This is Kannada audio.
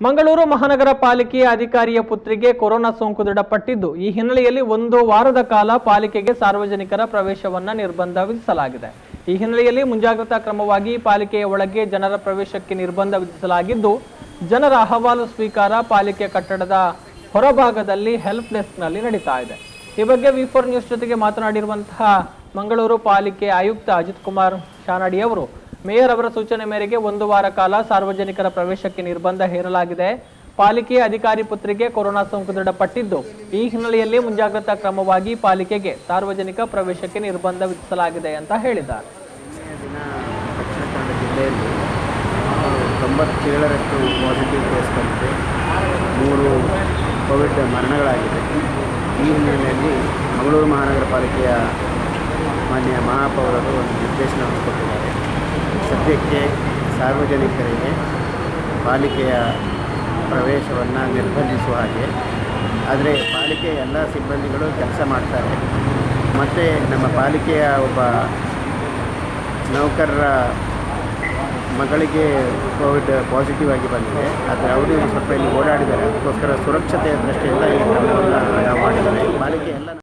ಮಂಗಳೂರು ಮಹಾನಗರ ಪಾಲಿಕೆಯ ಅಧಿಕಾರಿಯ ಪುತ್ರಿಗೆ ಕೊರೋನಾ ಸೋಂಕು ದೃಢಪಟ್ಟಿದ್ದು, ಈ ಹಿನ್ನೆಲೆಯಲ್ಲಿ ಒಂದು ವಾರದ ಕಾಲ ಪಾಲಿಕೆಗೆ ಸಾರ್ವಜನಿಕರ ಪ್ರವೇಶವನ್ನ ನಿರ್ಬಂಧ ವಿಧಿಸಲಾಗಿದೆ. ಈ ಹಿನ್ನೆಲೆಯಲ್ಲಿ ಮುಂಜಾಗ್ರತಾ ಕ್ರಮವಾಗಿ ಪಾಲಿಕೆಯ ಒಳಗೆ ಜನರ ಪ್ರವೇಶಕ್ಕೆ ನಿರ್ಬಂಧ ವಿಧಿಸಲಾಗಿದ್ದು, ಜನರ ಅಹವಾಲು ಸ್ವೀಕಾರ ಪಾಲಿಕೆ ಕಟ್ಟಡದ ಹೊರಭಾಗದಲ್ಲಿ ಹೆಲ್ಪ್ ಡೆಸ್ಕ್ನಲ್ಲಿ ನಡೀತಾ ಇದೆ. ಈ ಬಗ್ಗೆ ವಿ4 ನ್ಯೂಸ್ ಜೊತೆಗೆ ಮಾತನಾಡಿರುವಂತಹ ಮಂಗಳೂರು ಪಾಲಿಕೆ ಆಯುಕ್ತ ಅಜಿತ್ ಕುಮಾರ್ ಶಾನಡಿ ಅವರು, ಮೇಯರ್ ಅವರ ಸೂಚನೆ ಮೇರೆಗೆ ಒಂದು ವಾರ ಕಾಲ ಸಾರ್ವಜನಿಕರ ಪ್ರವೇಶಕ್ಕೆ ನಿರ್ಬಂಧ ಹೇರಲಾಗಿದೆ. ಪಾಲಿಕೆಯ ಅಧಿಕಾರಿ ಪುತ್ರಿಗೆ ಕೊರೋನಾ ಸೋಂಕು ದೃಢಪಟ್ಟಿದ್ದು, ಈ ಹಿನ್ನೆಲೆಯಲ್ಲಿ ಮುಂಜಾಗ್ರತಾ ಕ್ರಮವಾಗಿ ಪಾಲಿಕೆಗೆ ಸಾರ್ವಜನಿಕ ಪ್ರವೇಶಕ್ಕೆ ನಿರ್ಬಂಧ ವಿಧಿಸಲಾಗಿದೆ ಅಂತ ಹೇಳಿದ್ದಾರೆ. ದಕ್ಷಿಣ ಕನ್ನಡ ಜಿಲ್ಲೆಯಲ್ಲಿ 97ರಷ್ಟು ಪಾಸಿಟಿವ್ ಕೇಸ್ ಬಂದಿದೆ, 3 ಕೋವಿಡ್ ಮರಣಗಳಾಗಿದೆ. ಈ ಹಿನ್ನೆಲೆಯಲ್ಲಿ ಮಂಗಳೂರು ಮಹಾನಗರ ಪಾಲಿಕೆಯ ಮಾನ್ಯ ಮಹಾಪೌರರು ಒಂದು ನಿರ್ದೇಶನವನ್ನು ಕೊಟ್ಟಿದ್ದಾರೆ. ಸದ್ಯಕ್ಕೆ ಸಾರ್ವಜನಿಕರಿಗೆ ಪಾಲಿಕೆಯ ಪ್ರವೇಶವನ್ನು ನಿರ್ಬಂಧಿಸುವ ಹಾಗೆ, ಆದರೆ ಪಾಲಿಕೆಯ ಎಲ್ಲ ಸಿಬ್ಬಂದಿಗಳು ಕೆಲಸ ಮಾಡ್ತಾರೆ. ಮತ್ತು ನಮ್ಮ ಪಾಲಿಕೆಯ ಒಬ್ಬ ನೌಕರರ ಮಗಳಿಗೆ ಕೋವಿಡ್ ಪಾಸಿಟಿವ್ ಆಗಿ ಬಂದಿದೆ. ಆದರೆ ಅವರು ಸ್ವಲ್ಪ ಇಲ್ಲಿ ಓಡಾಡಿದ್ದಾರೆ. ಅದಕ್ಕೋಸ್ಕರ ಸುರಕ್ಷತೆಯ ದೃಷ್ಟಿಯಿಂದ ಈ ಕ್ರಮವನ್ನು ನಾವು ಮಾಡಿದ್ದೇವೆ. ಪಾಲಿಕೆ ಎಲ್ಲ